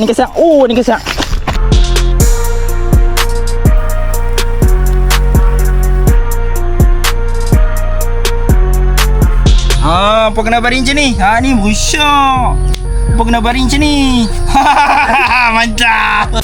ni guys ya. Oh ni guys ya. Apa kena baring macam ni? Ni busyak. Apa kena baring macam ni? Mantap.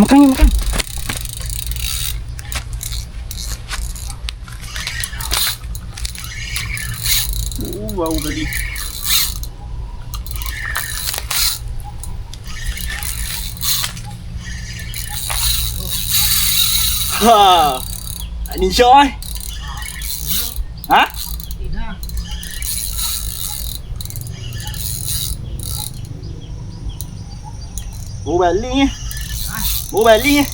Makan. Bau tadi. Ha. Ni Syah. Ha? Bố bà Linh nhé. Bố bà Linh nhé.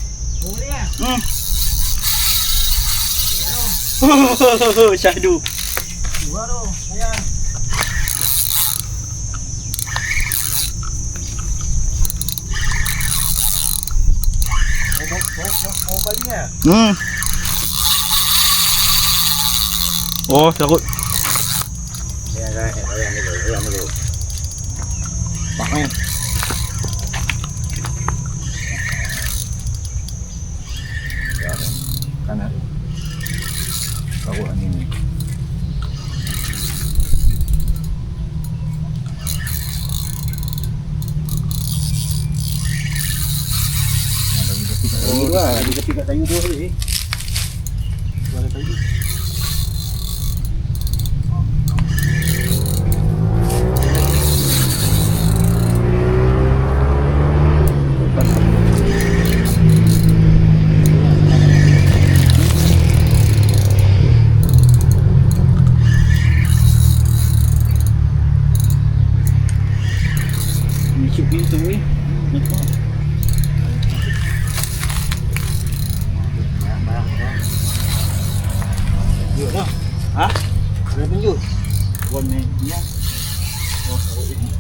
Syahdu. Waduh, ayan. Mau baliknya? Oh, takut. Ayan dulu. Pakai. Kanan. Takut ini. Di tepi kat kayu tu ni. Ada kayu. Ni cuk pintu ni. Hah? Ada tunjuk. Buat ni ya. Oh, taruh ini.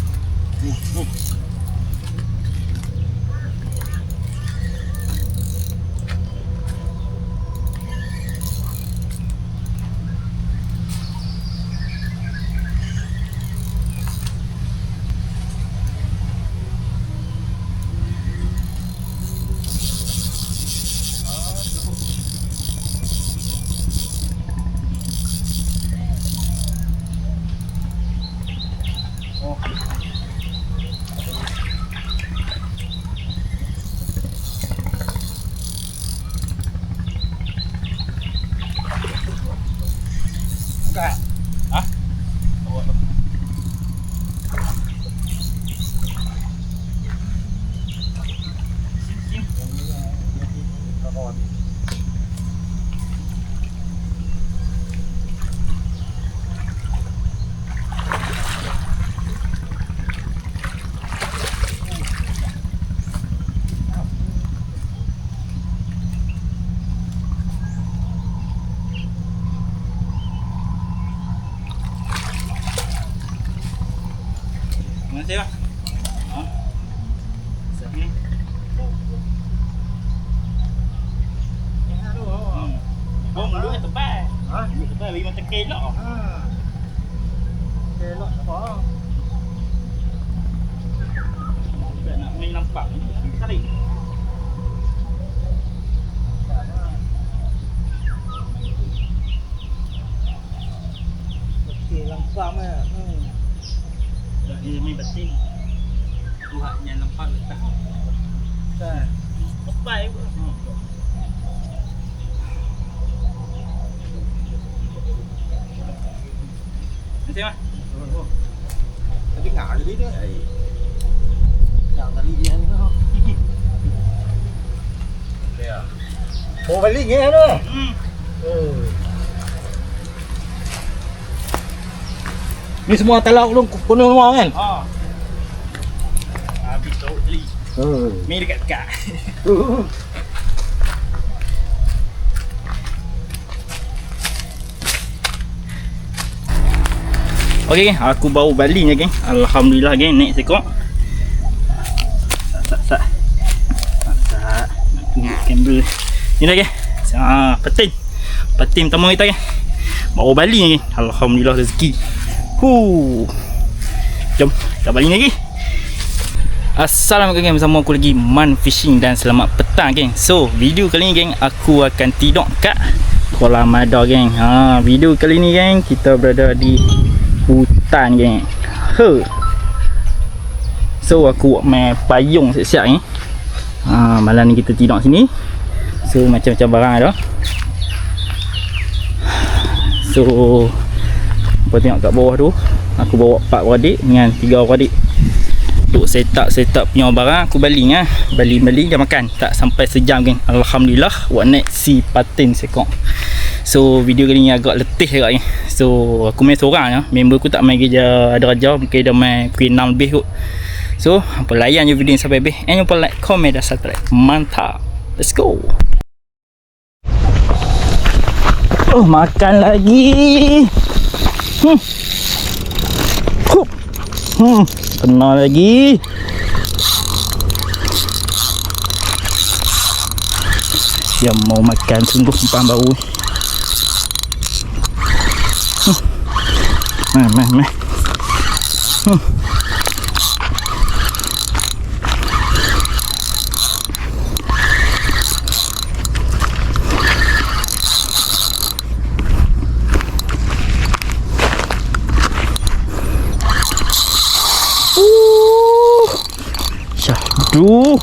Enggak. Hah? Mana saya? Ha? Sini. Bom dulu tebal. Ha? Dulu tebal bagi mata kelok. Ha. Kelok apa? Tak nak main nampak ni. Tarik. Okey, lampam ah. Dah dia main batin. Tuhannya nampak letak. Dah. Tebal pun. Nanti mah. Tadi ngak jadi dia. Yang tadi dia ni. Dia. Mau balik ke tu? Ni semua talak belum penuh semua kan? Ha. Habis tu beli. Main dekat-dekat. Okey geng, aku baru balik ni geng. Alhamdulillah geng, naik seekor. Sat. Nak tunjuk kamera. Ni dah geng. Petin pertama kita geng. Baru balik ni geng. Alhamdulillah rezeki. Jom, kita balik lagi. Assalamualaikum geng, bersama aku lagi Man Fishing dan selamat petang geng. So, video kali ni geng, aku akan tidur kat kolam ada geng. Video kali ni geng, kita berada di hutan geng. So aku main payung siap-siap ni. Malam ni kita tidur sini. So macam-macam barang ada. So kau tengok kat bawah tu, aku bawa 4 beradik dengan 3 beradik untuk set up punya barang. Aku balik dah makan tak sampai sejam geng. Alhamdulillah buat naik si patin sekok. So video kali ni agak letih agak ni. So aku main seorang je, member aku tak main kerja, ada raja mungkin dah main pukul 6 lebih kot. So apa, layan je video ni sampai habis. And jangan lupa like, comment dan subscribe. Mantap, let's go. Oh, makan lagi. Kena lagi. Yang mau makan sungguh simpan bau. Meh. Syahdu.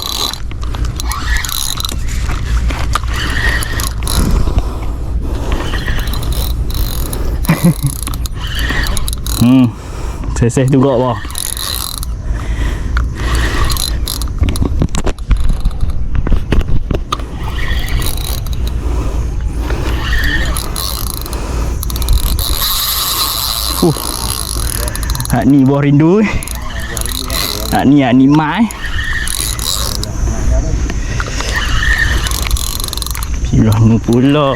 Seseh juga bah. Hak ni buah rindu. Hak ni mai. Pilah nu pula.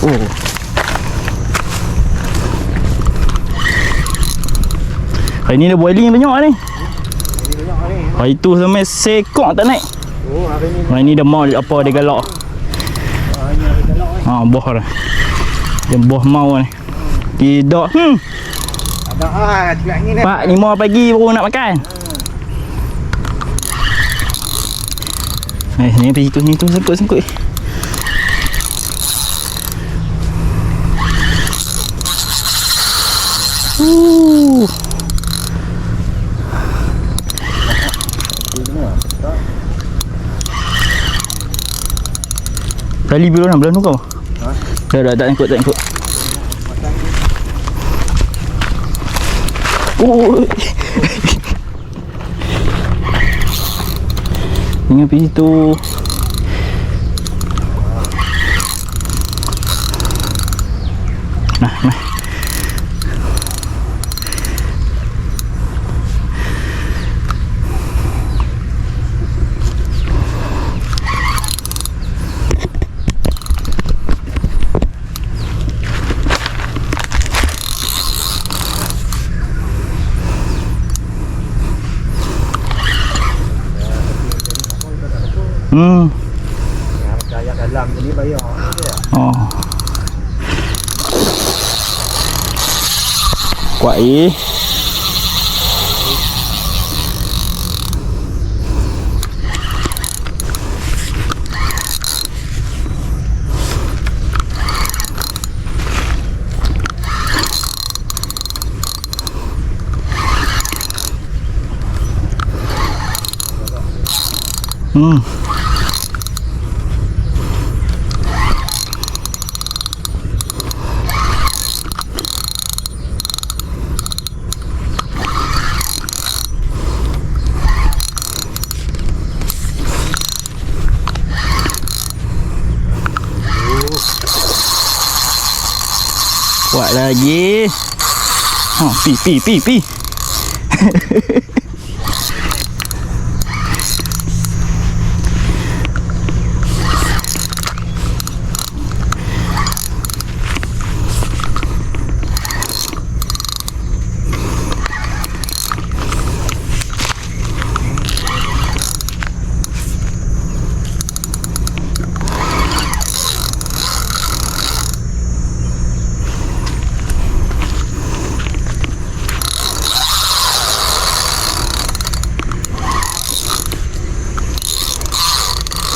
Oh. Hari ni dah boiling banyak ni. Hari tu sampai sekok tak naik. Oh, hari ni dah mau apa dia galak. Buah dah. Dia buah mau ni. Tidak. Ada juga ni. 4-5 pagi baru nak makan. Ni pergi tu sangkut. Kali belah tu kau. Tak ikut. Ingat pergi tu. Nah. Kaya dalam ni bayar. Oh. Kuat Kuat lagi. Pi.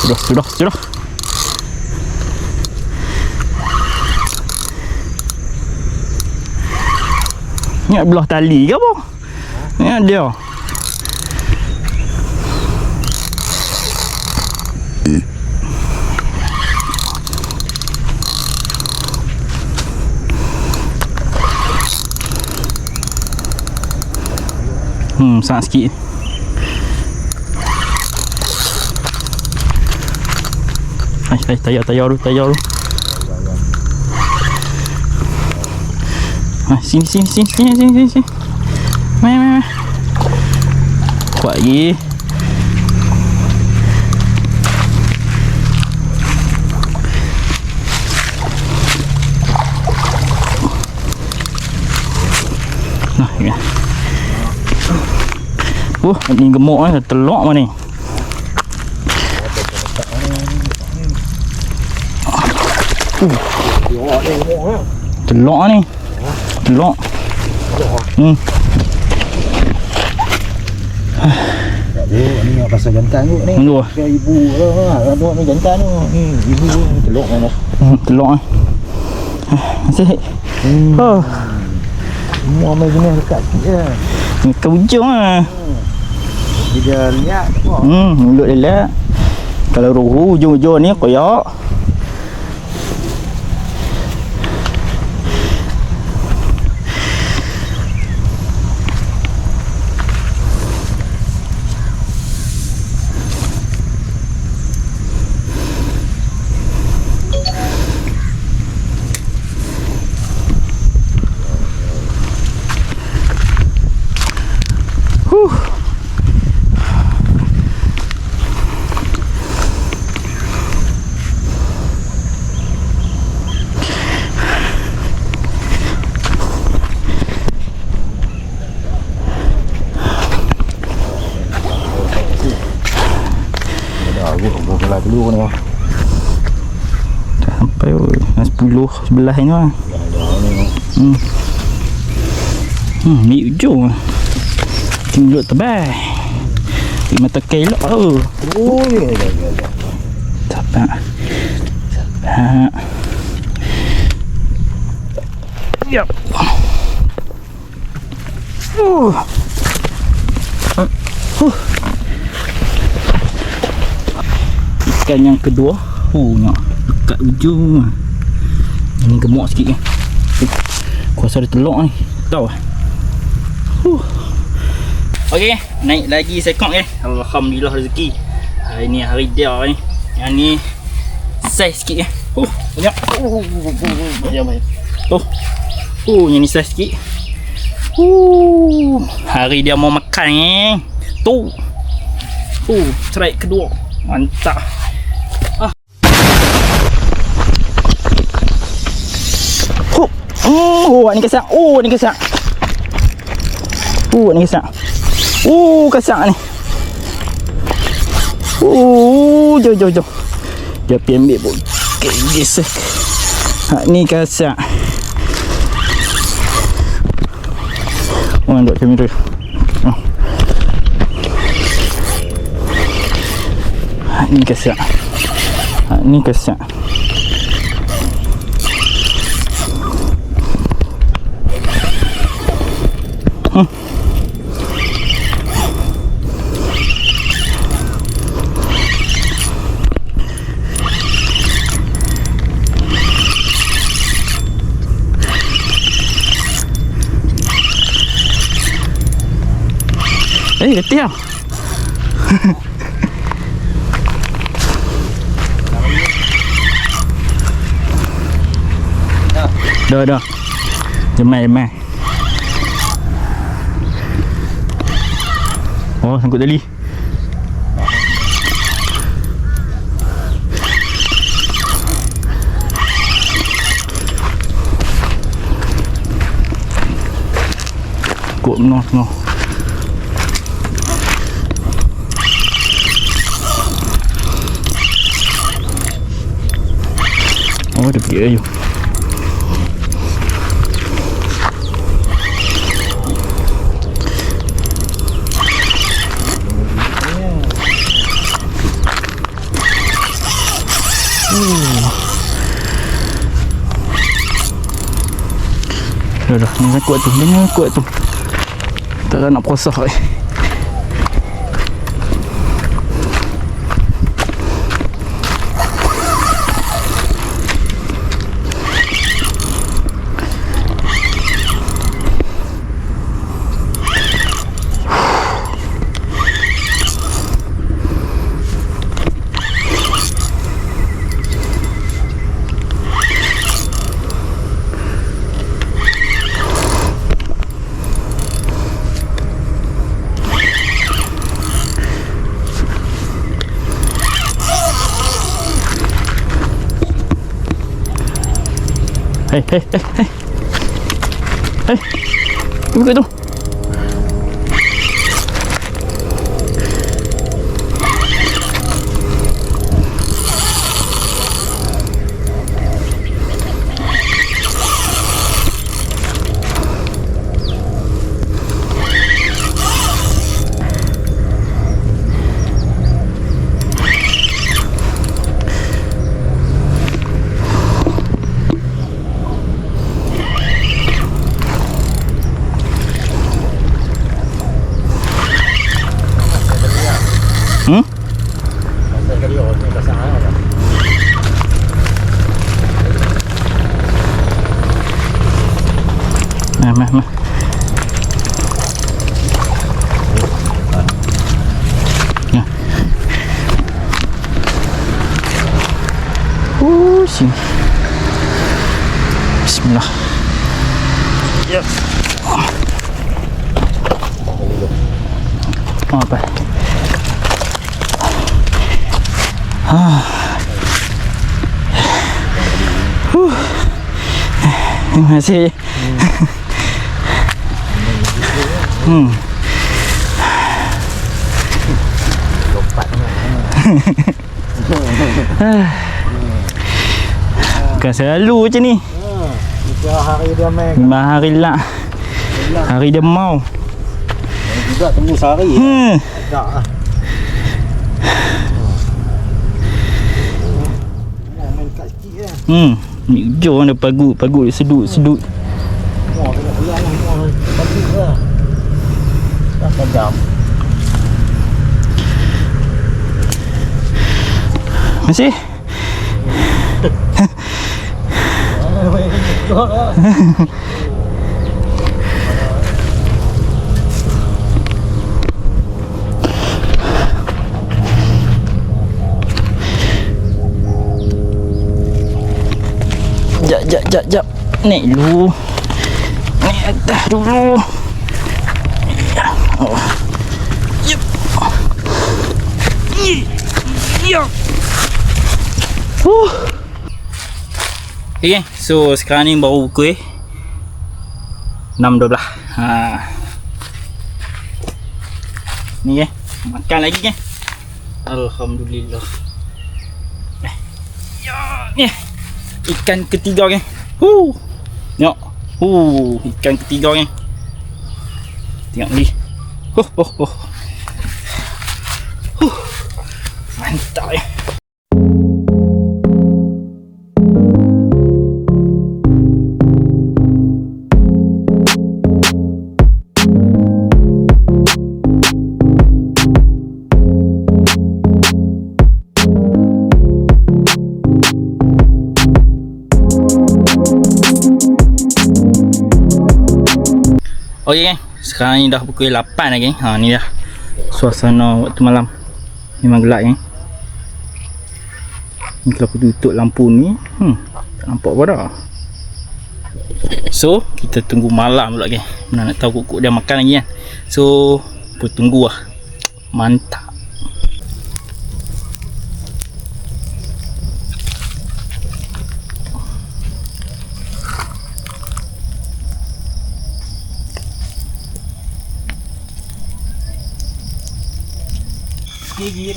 Sudah. Ingat belah tali ke apa? Ingat dia. Sangat sikit. Tayar dulu. Sini. Main. Kuat lagi. Nah, ya. Ni gemuk ni, telok mana ni? Telok ni. Telok. Ni pasal jantan tu ni. Tunggu. Ibu lah. Ni jantan tu. Ni ibu telok mana? Telok ni. Asyik. Semua main jenis dekat sikit je. Ke ujung lah. Dia lihat apa? Mulut dia lihat. Kalau rohu ujung-ujung ni koyak. Dulu ni. Dah sampai 10 sebelah ni lah. Ni ujung. Mulut tebal. Mata kelok tu. Oh ya. Sabar. Yap. Ikan yang kedua. Nak dekat ujung. Ini gemuk sikit kan. Kuasa ada telok ni. Tahu. Okey, naik lagi sekok ni. Alhamdulillah rezeki. Hari ni hari dia ni. Yang ni saiz sikit kan. Banyak. Yang ni saiz sikit. Hari dia mau makan ni. Tu. Strike kedua. Mantap. Ni kesak. Ni kesak. Ni kesak. Kesak ni. Jom. Dia pergi ambil pun. Gesek. Ni kesak. Duduk kamera. Ni kesak. Ni kesak. Letih lah. Dah. Jemai. Sangkut tali. Kok penuh. Dia pergi ayu. Dah, jangan kuat tu. Jangan kuat tu. Tak nak puasa eh. Hei. Buka tu. Mah. Ya. Sini. Bismillah. Ya. Apa? Terima kasih. Bukan selalu macam ni. 3 hari dia main. 5 hari lah. Hari dia mau. Juga tunggu sehari. Tak lah. Main kat sikit lah. Ni hujung ada pagut dia sedut. Wah, kena pelan lah. Pagut lah. Dah tajam. Masih? Jap. Naik dulu. Naik atas dulu. Oh. Yep. Ya. Okay, so sekarang ni baru pukul 6.12. Ni makan lagi kan. Alhamdulillah. Ya. Ikan ketiga kan. Tengok. Ikan ketiga kan. Tengok ni. Mantap ya. Okey geng, sekarang ni dah pukul 8 dah geng. Ni dah suasana waktu malam. Memang gelap geng. Ni kalau aku tutup lampu ni, tak nampak apa dah. So, kita tunggu malam pula geng. Mana nak tahu kukuk dia makan lagi kan. So, tunggu lah. Mantap.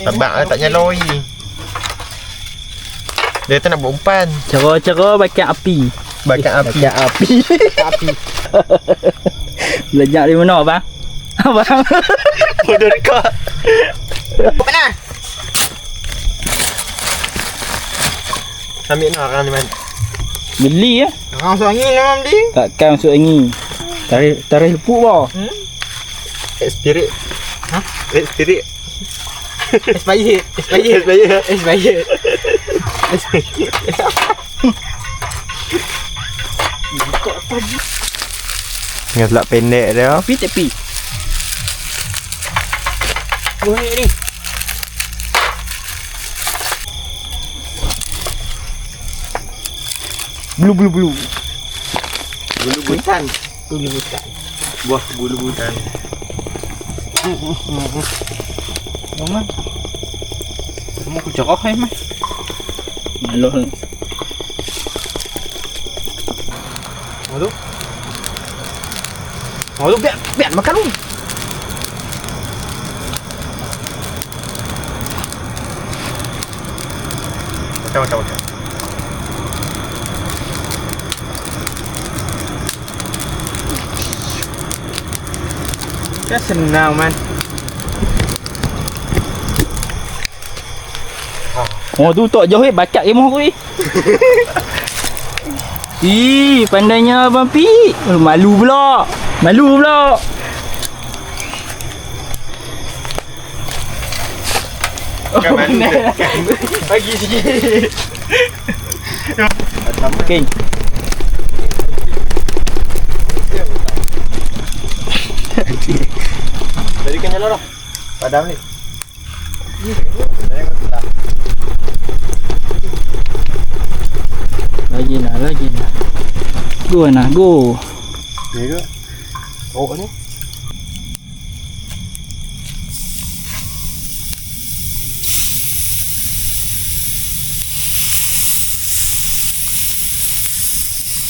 Abang tak nyaloi. Dia tak nak buat umpan. Cara-cara bakar api. Bakar api. Belajar dari mana abang? Abang. Bodoh dekat. Apa nak? Ambil nak orang ni man. Beli ya. Orang masuk angin memang beli. Takkan masuk angin. Tarik lepuk bawah. Expired. Ha? Expired. Expired. Dengan selak pendek dia. Tepi. Boleh ni. Bulu. Bulu butan. Boleh bukan. Buah bulu butan. Mama. Kamu aku cakap hai mai. Malah. Oh tu biar makan lu. Macam. Kan senang man. Oh tu tok jauh bakat kemah aku ni. Ih, pandainya Abang Pi. Malu pula. Kan mana? Bagi sikit. Okay. Jadi kan nyala dah. Padam ni. Lagi nak. Go. Ya ke? Oh ni.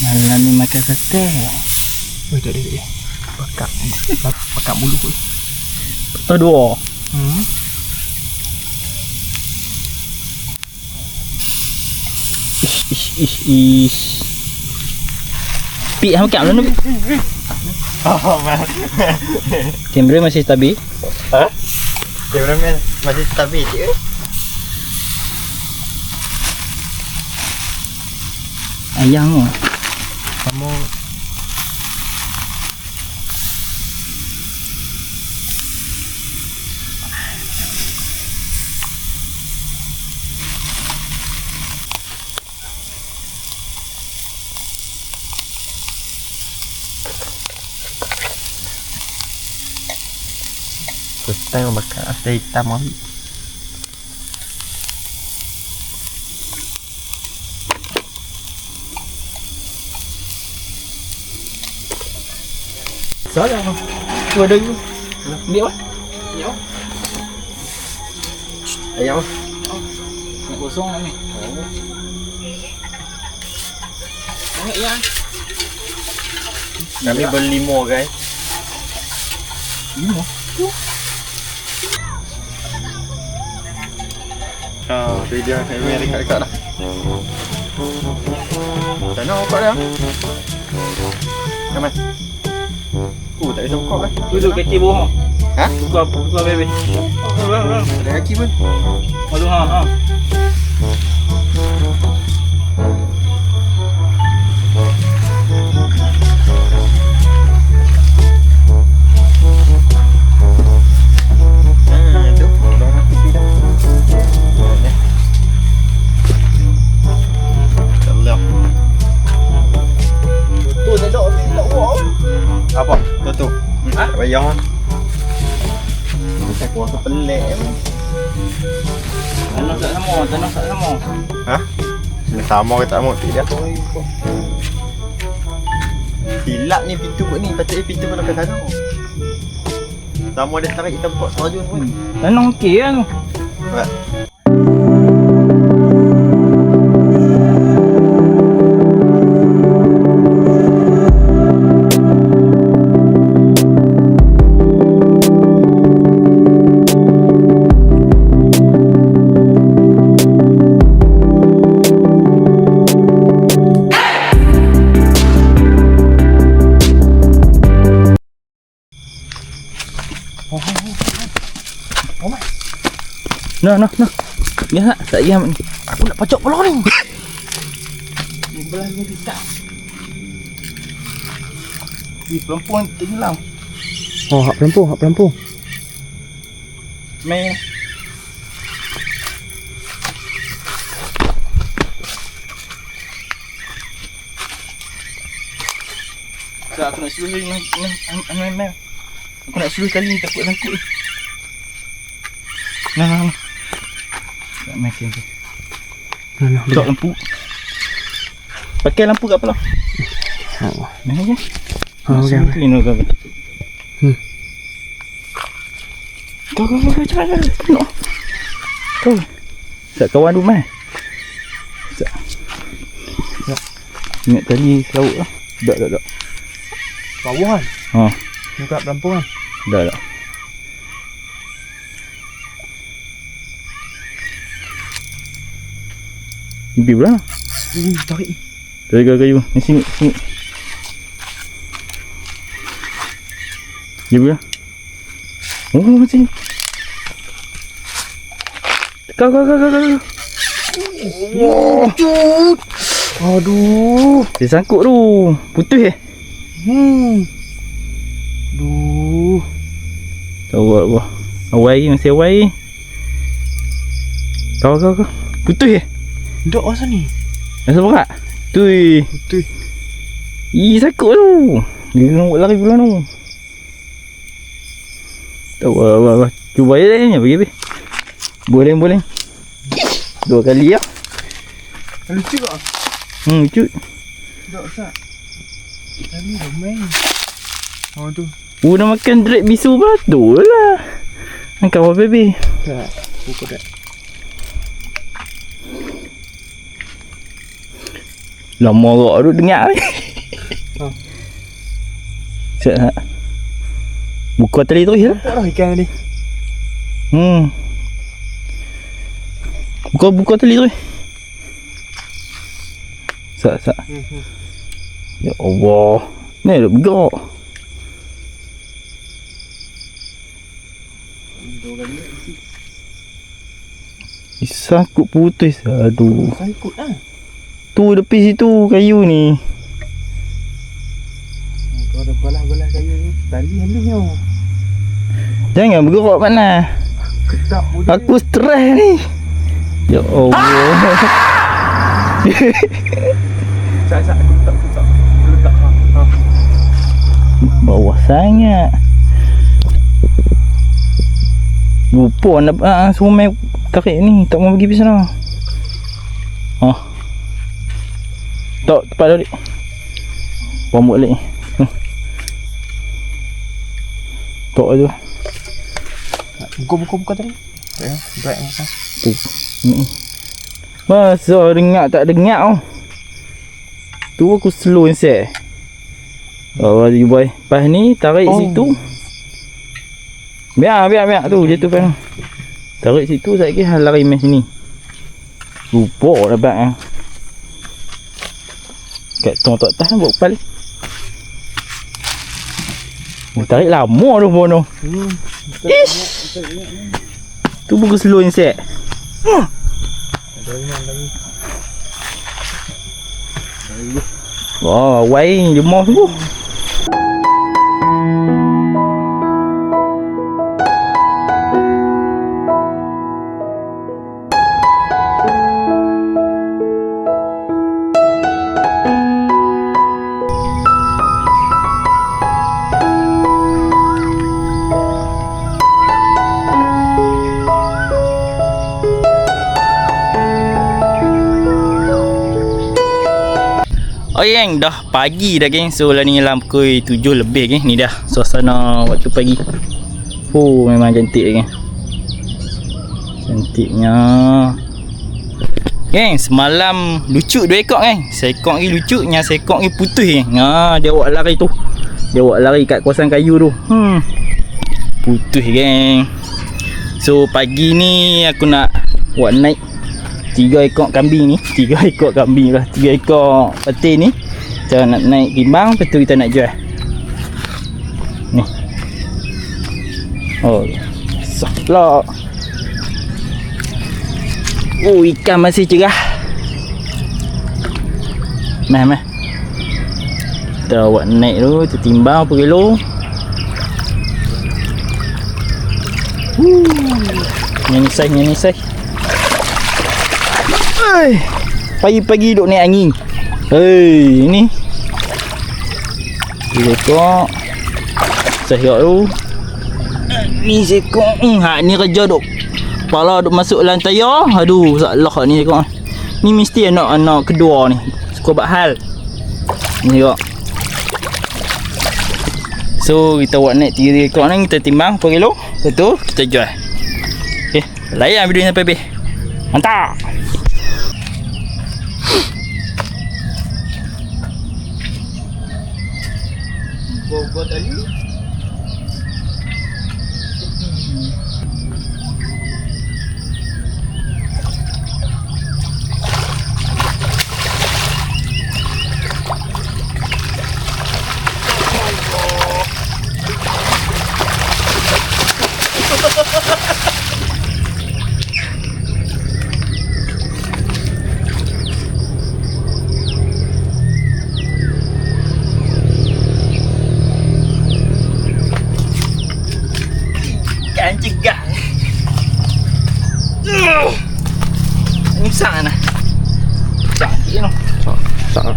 Malam ni makan sate. Oh tak ada. Pakak bulu pun. Betul dua. Ish. Pik makan belum ni? Oh man. Kamera masih stabil. Ha? Cameraman masih stabil je. Ayam tu. Kamu Kutang bakar asal hitam lagi. Salah. Tu ada tu. Ambil apa? Ayam. Nak kosong ni. Banyak ya. Kami berlima guys. Lima. Tu dia kamera dekat dah. Tak nak buka dah. Come on. Tak bisa buka kan? Tu kaki bohong. Ha? Buka bebe. Ada kaki pun. Oh tu ha. Tu. Dah tepi dah. Allah. Tu tak buat. Apa? Tu. Ha? Tak payah. Saya kuasa pelik. Tanah tak sama. Ha? Ini sama ke tak mau tidak? Silap ni pintu kot ni. Patutnya pintu pun dekat sana. Sama ada tarik hitam pot serajun pun. Tanah okey lah tu. Baik. Nah. Biar tak ayam ni. Aku nak pacok pelor ni. Belah ni dekat. Perempuan tenggelam. Oh, hak pelampung. Main. Tak, aku nak suruh ni. Main. Aku nak suruh kali ni takut sangkut ni. Nah. Tak main sini. Nah, Cok lampu. Pakai lampu kat belah. Oh. Main je. Okey. Clean kau. Kau cepat. Penuh. Kau. Tak kawan rumah. Tak. Ingat tadi laut lah. Tak. Bawah kan? Ha. Buka pelampung kan? Dah. Ibi berapa? Tarik. Tarik kayu. Ni sini. Dia berapa? Oh, macam ni. Kau. Wah. Aduh. Dia sangkut tu. Putus Duh. Tahu apa? Masih awal. Kau. Putus Dok masa ni. Rasa berat? Tui. Betul. Sangkut tu. Dia nak lari bulan tu. Tahu apa. Cuba je ni pergi. Boleh. 2 kali ya. Lucu tak? Lucu. Dok sat. Tadi dah main. Oh tu. Dah makan drake bisu betul lah. Kau apa baby? Tak. Pukul tak. Lama rock duduk dengar ni. Siap. Buka tali terus lah. Tak lah ikan tadi. Buka tali terus. Sak. Ya Allah. Ni ada bergerak. Sangkut putus. Aduh. Sangkut lah. Tu tepi situ kayu ni. Kau ada belah kayu ni. Tali habisnya. Jangan bergerak mana. Ketak budak. Aku stres ni. Ya Allah. Sat aku letak. Letak. Bawah sangat. Lupa nak suruh main tarik ni. Tak mau pergi pergi sana. Tak, tepat dah dik. Pamuk balik ni. Tak tu. Buka tadi. Ya, break buka. Tu. Ni. Masa dengar tak dengar tu aku slow set. Oh, you boy. Pas ni tarik situ. Biar tu jatuh kan. Tarik situ saya kira lari main sini. Lupa dapat kat tong tak tahan buat kepala. Tarik lama tu bono. Ish. Tu buku slow set. Wah, wai dia mau tu. Oh geng, dah pagi dah geng. So lah ni dalam pukul 7 lebih geng. Ni dah suasana waktu pagi. Oh memang cantik geng. Cantiknya geng. Semalam lucu 2 ekor geng. Seekor ni lucu, yang seekor ni putus geng. Dia awak lari tu. Dia awak lari kat kawasan kayu tu. Putus geng. So pagi ni aku nak buat naik 3 ekor kambing ni. 3 ekor kambing lah. 3 ekor peti ni. Kita nak naik timbang. Lepas tu kita nak jual. Ni. Oh. Besar pula. Oh, ikan masih cerah. Meh. Kita buat naik dulu, kita timbang berapa kilo. Ni saiz. Pagi-pagi duk naik angin. Hei, ni. Dia kok. Saiz tu. Ni sekok. Ni kerja duk. Kepala duk masuk lantai ya. Aduh, salah ni sekok. Ni mesti anak kedua ni. Suka buat hal. Ni sekok. So kita buat naik 3 ekor ni, kita timbang berapa kilo. Lepas tu kita jual. Okay, layan video ni sampai habis. Mantap. Bobot tadi. Ikan cegah. Ini besar nah. Cantik noh. Tak.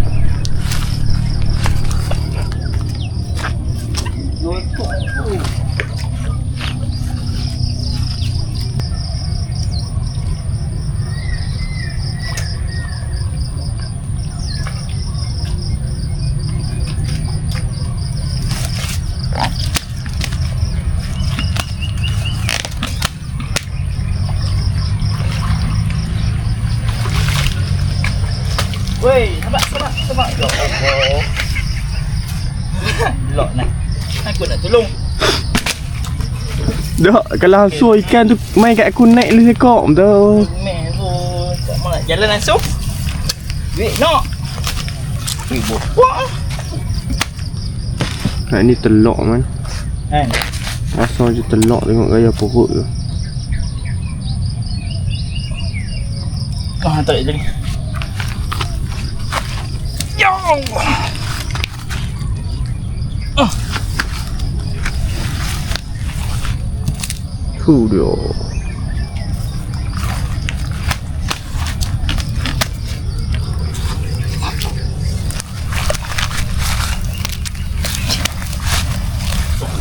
Woi, sabar. Ya Allah. Lok nah. Aku nak tolong. Dah, kalau suruh ikan tu main kat aku naik lu sekok tu. Meh tu. Tak mau nak jalan langsung. Wait, no. Wih, wah. Nah, ni telok man. Kan. Asal je telok tengok gaya perut tu. Kau hantar je ni. Ya Allah. Tu dia.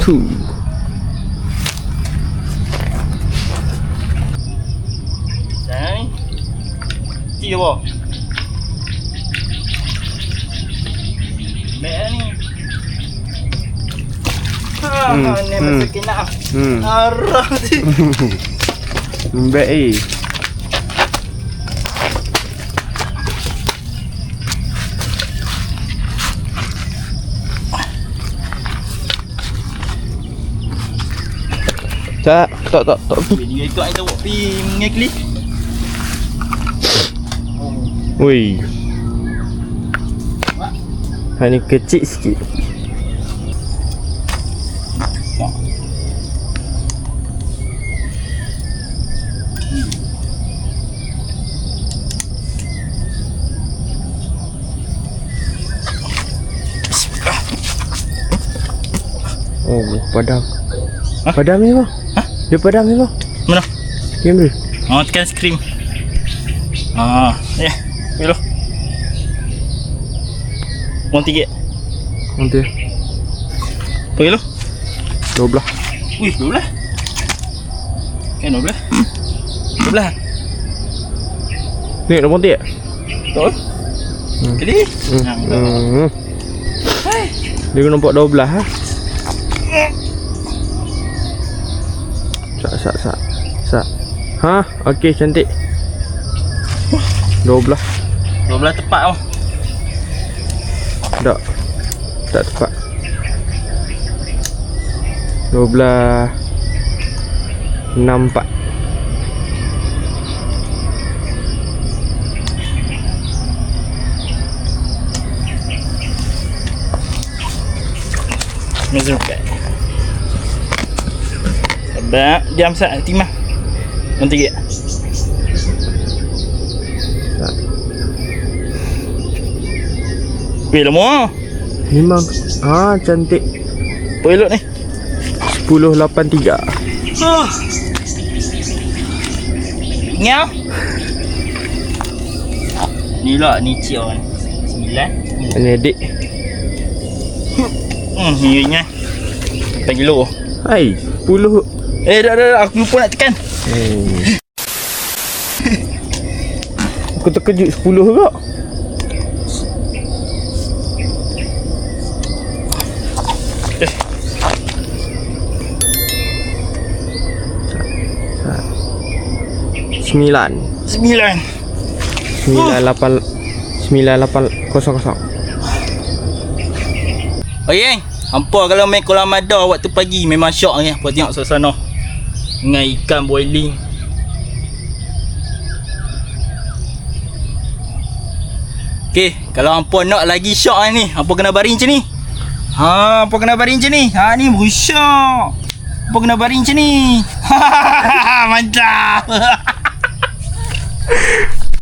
Tu. Đây. Chia vô. Mẹ ni. Ni masuk kena. Arah tu. Baik. Tak. Video ikut kita buat pergi mengekli. Woi. Ni kecil sikit. Oh, padam. Hah? Padam ni bang. Hah? Dia padam ni bang. Mana? Game dia. Tekan screen. Ya. Hello. 1 Nanti. Berapa kilo? 12. Wih, 12. Kan 12. 12. Ni nombor tiap. Betul. Kali. Hai. Dia nampak 12 ha. Sak. Ha, okey cantik. 12. 12 tepat oh. Tak tepat. 12 64. Mezuka. Sabar, jam sat timah. Nanti ke. Tak. Weh lama. Memang cantik. Apa elok ni? 10.83. Ngau. Ni lah ni cik orang. 9. Ini adik. Ni ingat. 8 kilo. Hai, 10. Dah aku lupa nak tekan. Aku terkejut 10 juga. Sembilan. 9800. Okey, hampa kalau main kolam Madar waktu pagi memang syok ni. Apa tengok suasana. Dengan ikan boiling. Okey, kalau hampa nak lagi syok ni, hampa kena baring macam ni. Hampa kena baring macam ni. Ni bersyok. Hampa kena baring macam ni. Mantap.